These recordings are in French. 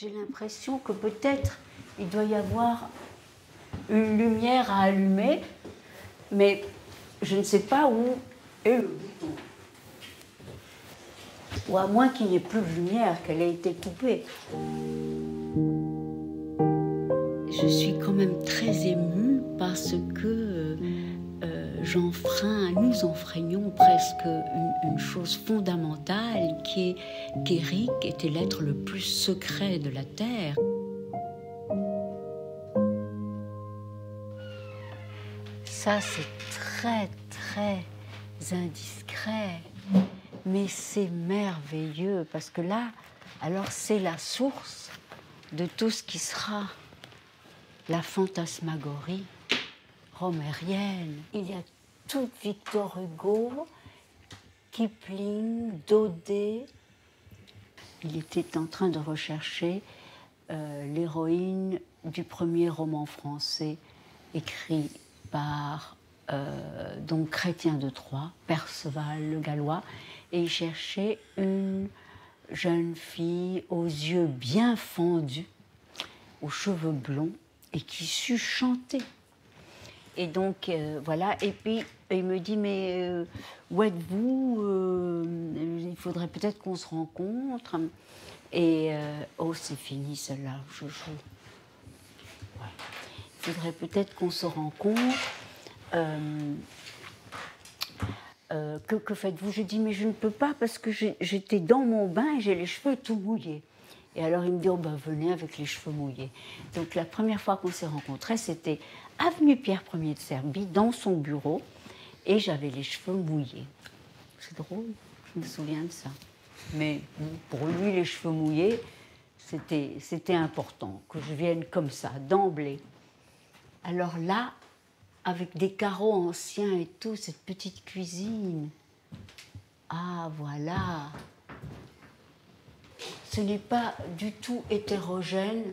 J'ai l'impression que peut-être il doit y avoir une lumière à allumer, mais je ne sais pas où est le bouton. Ou à moins qu'il n'y ait plus de lumière, qu'elle ait été coupée. Je suis quand même très émue parce que nous enfreignons presque une chose fondamentale qu'Éric était l'être le plus secret de la Terre. Ça, c'est très, très indiscret, mais c'est merveilleux parce que là, alors c'est la source de tout ce qui sera la fantasmagorie romérienne. Il y a tout Victor Hugo, Kipling, Daudet. Il était en train de rechercher l'héroïne du premier roman français écrit par donc Chrétien de Troyes, Perceval le Gallois, et il cherchait une jeune fille aux yeux bien fendus, aux cheveux blonds, et qui sut chanter. Et donc, voilà, et puis il me dit, mais où êtes-vous il faudrait peut-être qu'on se rencontre. Et, oh, c'est fini celle-là, je joue. Ouais. Il faudrait peut-être qu'on se rencontre. Que faites-vous? Je dis, mais je ne peux pas parce que j'étais dans mon bain et j'ai les cheveux tout mouillés. Et alors il me dit, oh ben venez avec les cheveux mouillés. Donc la première fois qu'on s'est rencontrés, c'était avenue Pierre Ier de Serbie, dans son bureau, et j'avais les cheveux mouillés. C'est drôle, je me souviens de ça. Mais pour lui, les cheveux mouillés, c'était important que je vienne comme ça, d'emblée. Alors là, avec des carreaux anciens et tout, cette petite cuisine. Ah, voilà. Ce n'est pas du tout hétérogène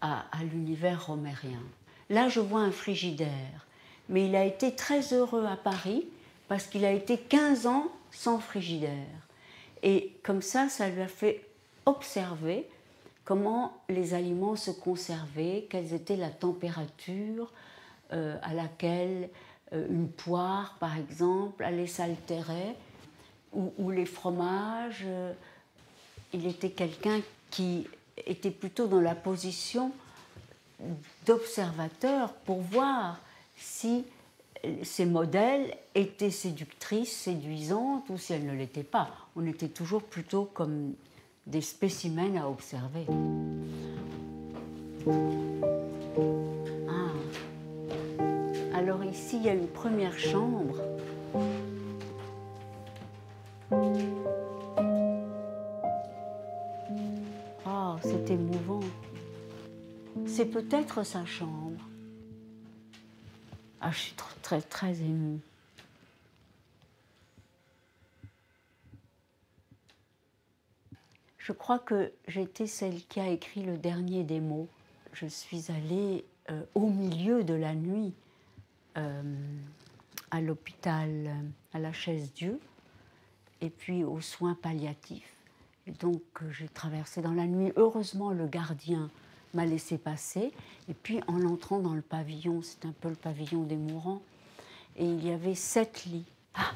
à l'univers romérien. Là, je vois un frigidaire, mais il a été très heureux à Paris parce qu'il a été 15 ans sans frigidaire. Et comme ça lui a fait observer comment les aliments se conservaient, quelle était la température à laquelle une poire, par exemple, allait s'altérer, ou les fromages. Il était quelqu'un qui était plutôt dans la position d'observateur pour voir si ces modèles étaient séductrices, séduisantes, ou si elles ne l'étaient pas. On était toujours plutôt comme des spécimens à observer. Ah. Alors ici, il y a une première chambre. Oh, c'est émouvant. C'est peut-être sa chambre. Ah, je suis très, très émue. Je crois que j'étais celle qui a écrit le dernier des mots. Je suis allée au milieu de la nuit à l'hôpital, à la Chaise-Dieu, et puis aux soins palliatifs. Et donc j'ai traversé dans la nuit. Heureusement, le gardien m'a laissé passer. Et puis en entrant dans le pavillon, c'est un peu le pavillon des mourants, et il y avait 7 lits. Ah,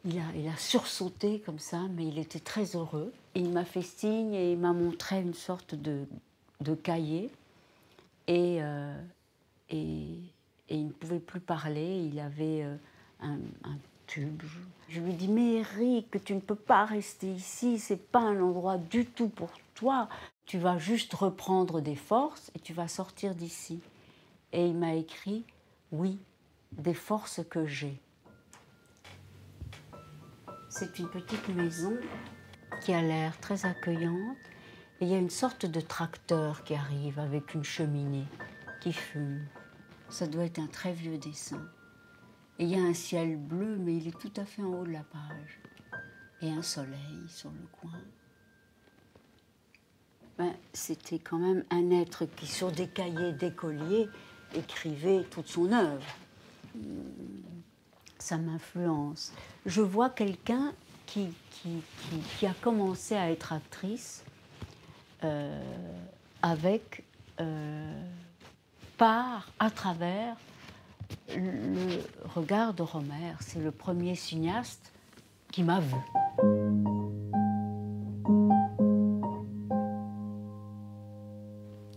il a sursauté comme ça, mais il était très heureux. Et il m'a fait signe et il m'a montré une sorte de cahier. Et il ne pouvait plus parler, il avait un tube. Je lui dis, mais Éric, tu ne peux pas rester ici, c'est pas un endroit du tout pour toi. Tu vas juste reprendre des forces et tu vas sortir d'ici. Et il m'a écrit, oui, des forces que j'ai. C'est une petite maison qui a l'air très accueillante. Et il y a une sorte de tracteur qui arrive avec une cheminée qui fume. Ça doit être un très vieux dessin. Et il y a un ciel bleu, mais il est tout à fait en haut de la page. Et un soleil sur le coin. Ben, c'était quand même un être qui, sur des cahiers d'écolier, écrivait toute son œuvre. Ça m'influence. Je vois quelqu'un qui a commencé à être actrice avec, à travers le regard de Rohmer. C'est le premier cinéaste qui m'a vu.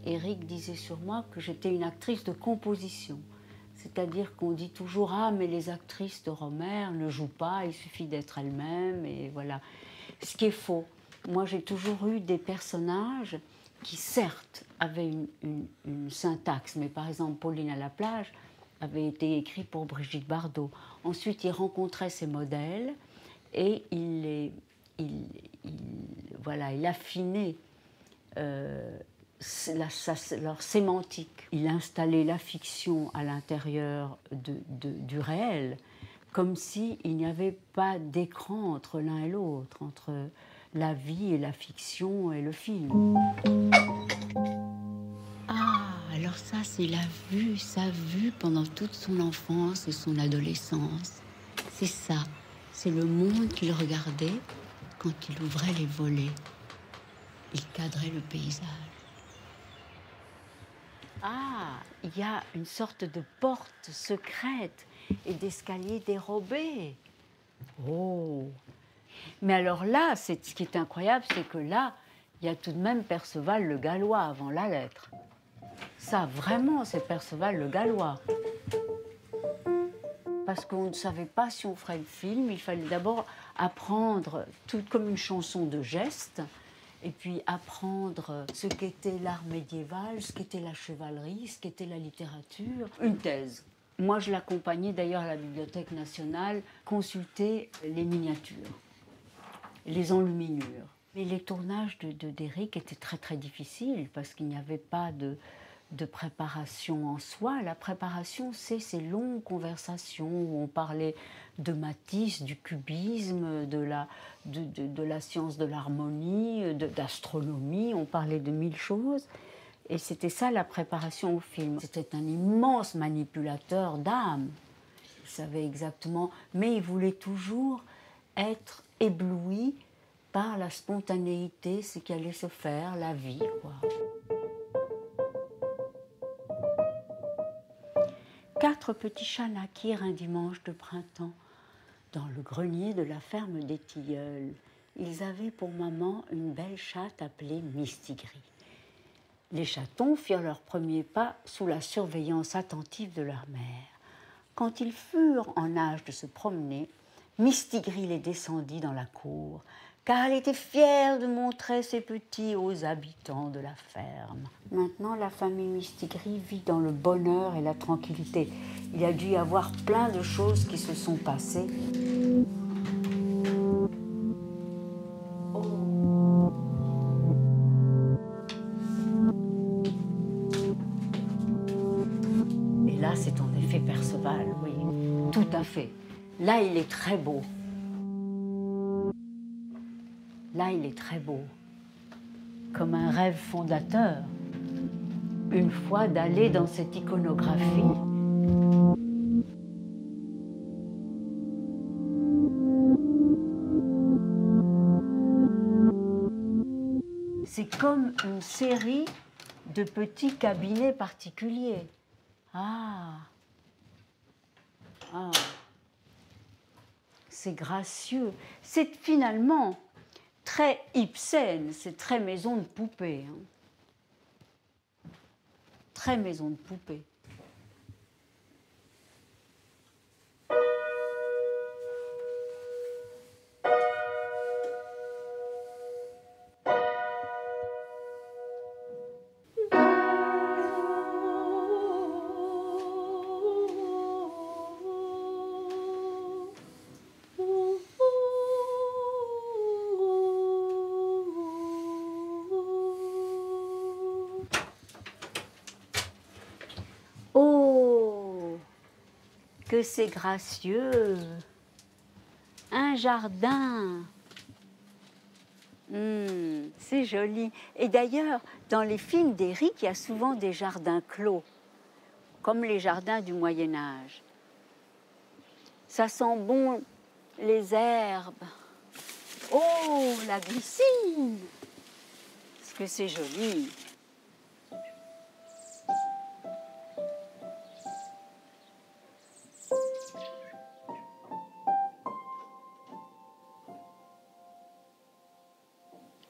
Éric disait sur moi que j'étais une actrice de composition. C'est-à-dire qu'on dit toujours « Ah, mais les actrices de Rohmer ne jouent pas, il suffit d'être elles-mêmes, et voilà ». Ce qui est faux. Moi, j'ai toujours eu des personnages qui, certes, avaient une syntaxe, mais par exemple, Pauline à la plage avait été écrit pour Brigitte Bardot. Ensuite, il rencontrait ses modèles et il affinait leur sémantique. Il installait la fiction à l'intérieur du réel, comme s'il n'y avait pas d'écran entre l'un et l'autre, entre la vie et la fiction et le film. Ah, alors ça, c'est sa vue pendant toute son enfance et son adolescence. C'est ça, c'est le monde qu'il regardait quand il ouvrait les volets. Il cadrait le paysage. Ah, il y a une sorte de porte secrète et d'escalier dérobé. Oh! Mais alors là, ce qui est incroyable, c'est que là, il y a tout de même Perceval le Gallois avant la lettre. Ça, vraiment, c'est Perceval le Gallois. Parce qu'on ne savait pas si on ferait le film, il fallait d'abord apprendre tout comme une chanson de gestes, et puis apprendre ce qu'était l'art médiéval, ce qu'était la chevalerie, ce qu'était la littérature. Une thèse. Moi, je l'accompagnais d'ailleurs à la Bibliothèque nationale, consulter les miniatures, les enluminures. Mais les tournages d'Éric étaient très très difficiles parce qu'il n'y avait pas de préparation en soi. La préparation, c'est ces longues conversations où on parlait de Matisse, du cubisme, de la science de l'harmonie, d'astronomie, on parlait de mille choses. Et c'était ça la préparation au film. C'était un immense manipulateur d'âme. Il savait exactement, mais il voulait toujours être ébloui par la spontanéité, ce qui allait se faire, la vie, quoi. 4 petits chats naquirent un dimanche de printemps dans le grenier de la ferme des Tilleuls. Ils avaient pour maman une belle chatte appelée Mistigris. Les chatons firent leurs premiers pas sous la surveillance attentive de leur mère. Quand ils furent en âge de se promener, Mistigris les descendit dans la cour, car elle était fière de montrer ses petits aux habitants de la ferme. Maintenant, la famille Mistigris vit dans le bonheur et la tranquillité. Il a dû y avoir plein de choses qui se sont passées. Et là, c'est en effet Perceval, oui, tout à fait. Là, il est très beau. Là, il est très beau, comme un rêve fondateur, une fois d'aller dans cette iconographie. C'est comme une série de petits cabinets particuliers. Ah, ah, c'est gracieux. C'est finalement très Ibsen, c'est très maison de poupée. Hein. Très maison de poupée. Oh, que c'est gracieux! Un jardin! C'est joli. Et d'ailleurs, dans les films d'Éric, il y a souvent des jardins clos, comme les jardins du Moyen-Âge. Ça sent bon les herbes. Oh, la glycine! Qu'est-ce que c'est joli!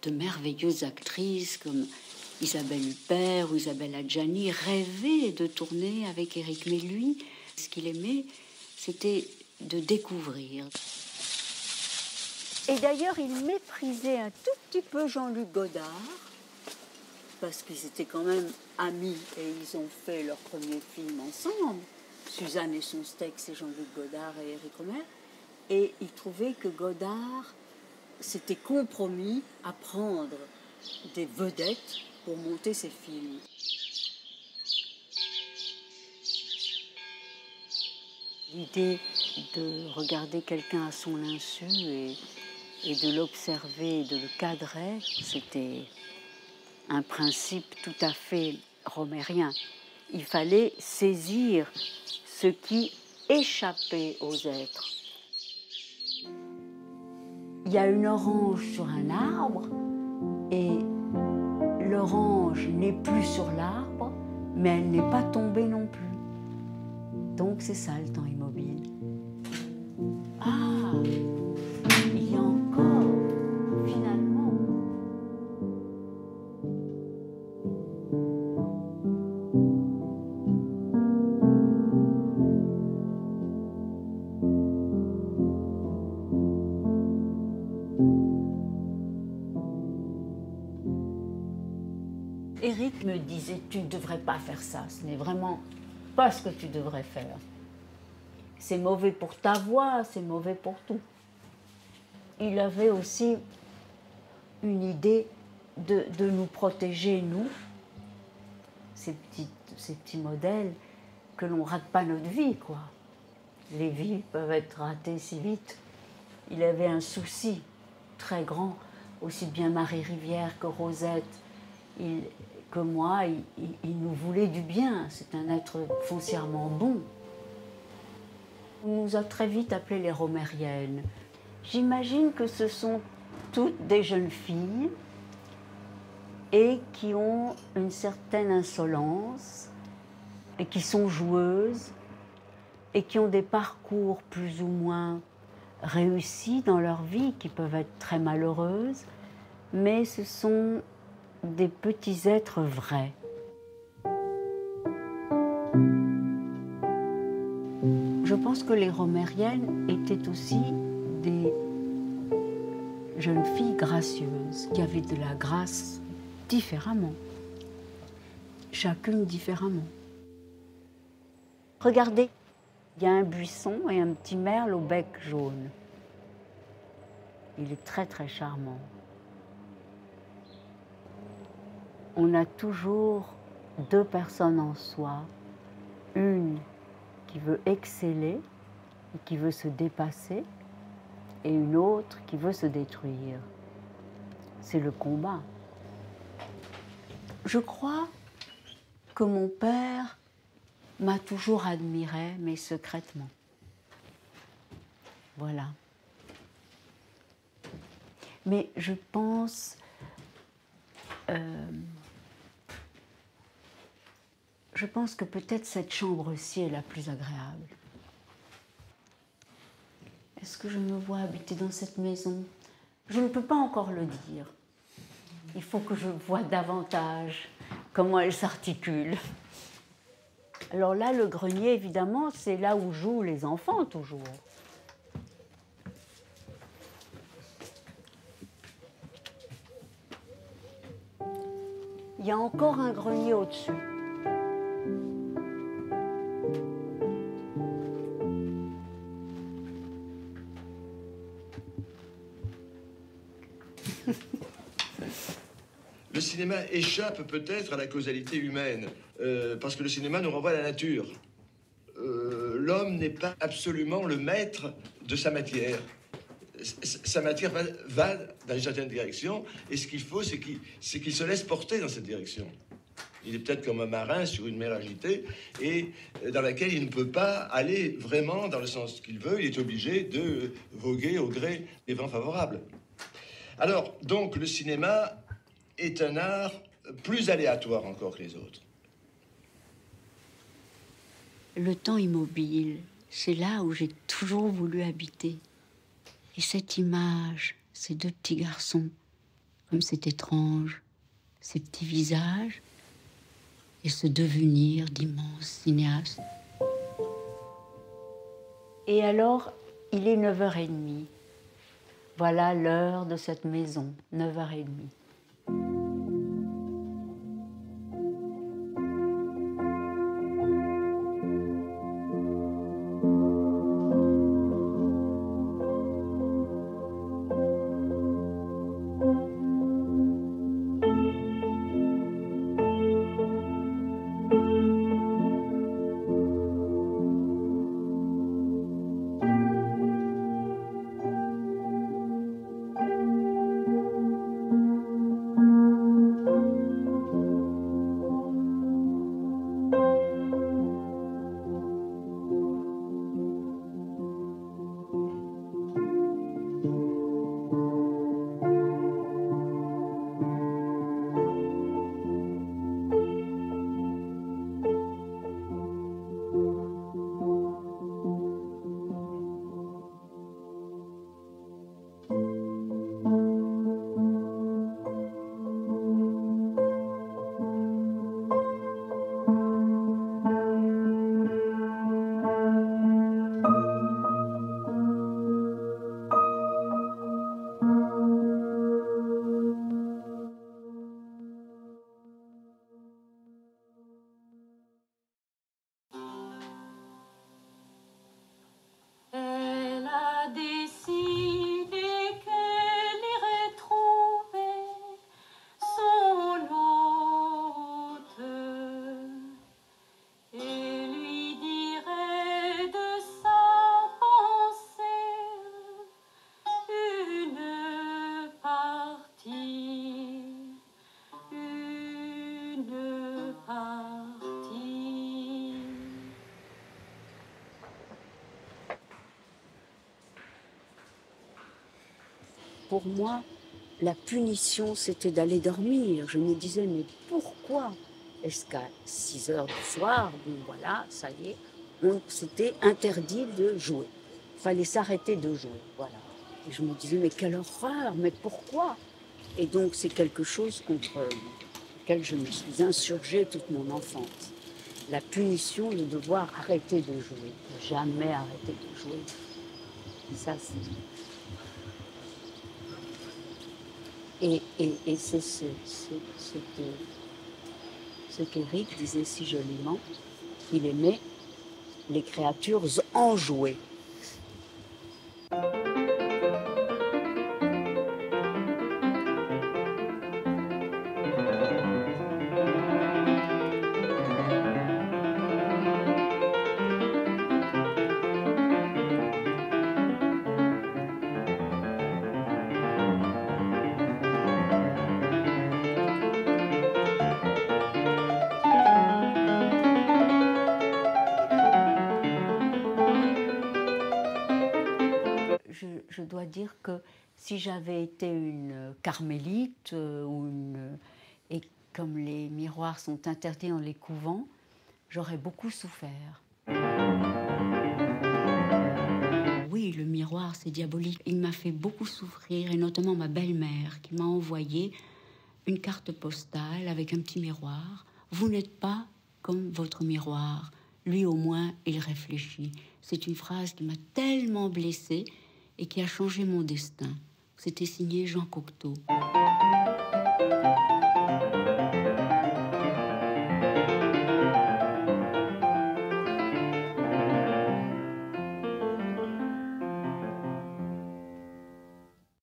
De merveilleuses actrices comme Isabelle Huppert ou Isabelle Adjani rêvaient de tourner avec Éric. Mais lui, ce qu'il aimait, c'était de découvrir. Et d'ailleurs, il méprisait un tout petit peu Jean-Luc Godard, parce qu'ils étaient quand même amis et ils ont fait leur premier film ensemble, Suzanne et son steak, c'est Jean-Luc Godard et Éric Rohmer, et il trouvait que Godard s'était compromis à prendre des vedettes pour monter ses films. L'idée de regarder quelqu'un à son insu et de l'observer, et de le cadrer, c'était un principe tout à fait romérien. Il fallait saisir ce qui échappait aux êtres. Il y a une orange sur un arbre et l'orange n'est plus sur l'arbre, mais elle n'est pas tombée non plus. Donc c'est ça le temps immobile. Ah, il y a encore, finalement. Éric me disait, tu ne devrais pas faire ça, ce n'est vraiment pas ce que tu devrais faire. C'est mauvais pour ta voix, c'est mauvais pour tout. Il avait aussi une idée de nous protéger, nous, ces petits modèles, que l'on ne rate pas notre vie, quoi. Les vies peuvent être ratées si vite. Il avait un souci très grand, aussi bien Marie Rivière que Rosette, que moi, il nous voulait du bien. C'est un être foncièrement bon. On nous a très vite appelés les Romériennes. J'imagine que ce sont toutes des jeunes filles et qui ont une certaine insolence et qui sont joueuses et qui ont des parcours plus ou moins réussis dans leur vie, qui peuvent être très malheureuses, mais ce sont des petits êtres vrais. Je pense que les Romériennes étaient aussi des jeunes filles gracieuses, qui avaient de la grâce différemment, chacune différemment. Regardez, il y a un buisson et un petit merle au bec jaune. Il est très très charmant. On a toujours deux personnes en soi, une qui veut exceller et qui veut se dépasser, et une autre qui veut se détruire. C'est le combat. Je crois que mon père m'a toujours admirée, mais secrètement. Voilà. Mais je pense... je pense que peut-être cette chambre-ci est la plus agréable. Est-ce que je me vois habiter dans cette maison? Je ne peux pas encore le dire. Il faut que je voie davantage comment elle s'articule. Alors là, le grenier, évidemment, c'est là où jouent les enfants, toujours. Il y a encore un grenier au-dessus. Le cinéma échappe peut-être à la causalité humaine, parce que le cinéma nous renvoie à la nature. L'homme n'est pas absolument le maître de sa matière. Sa matière va dans une certaine direction, et ce qu'il faut, c'est qu'il se laisse porter dans cette direction. Il est peut-être comme un marin sur une mer agitée, et dans laquelle il ne peut pas aller vraiment dans le sens qu'il veut. Il est obligé de voguer au gré des vents favorables. Alors, donc, le cinéma est un art plus aléatoire encore que les autres. Le temps immobile, c'est là où j'ai toujours voulu habiter. Et cette image, ces deux petits garçons, comme c'est étrange, ces petits visages, et ce devenir d'immenses cinéastes. Et alors, il est 9h30. Voilà l'heure de cette maison, 9h30. Pour moi, la punition, c'était d'aller dormir. Je me disais, mais pourquoi est-ce qu'à 6h du soir, bon voilà, ça y est, c'était interdit de jouer. Il fallait s'arrêter de jouer, voilà. Et je me disais, mais quelle horreur, mais pourquoi? Et donc, c'est quelque chose contre lequel je me suis insurgée toute mon enfance. La punition de devoir arrêter de jouer. Jamais arrêter de jouer. Et ça, c'est... Et c'est ce qu'Éric disait si joliment, qu'il aimait les créatures enjouées. Je dois dire que si j'avais été une carmélite et comme les miroirs sont interdits dans les couvents, j'aurais beaucoup souffert. Oui, le miroir, c'est diabolique. Il m'a fait beaucoup souffrir, et notamment ma belle-mère qui m'a envoyé une carte postale avec un petit miroir. Vous n'êtes pas comme votre miroir. Lui, au moins, il réfléchit. C'est une phrase qui m'a tellement blessée et qui a changé mon destin. C'était signé Jean Cocteau.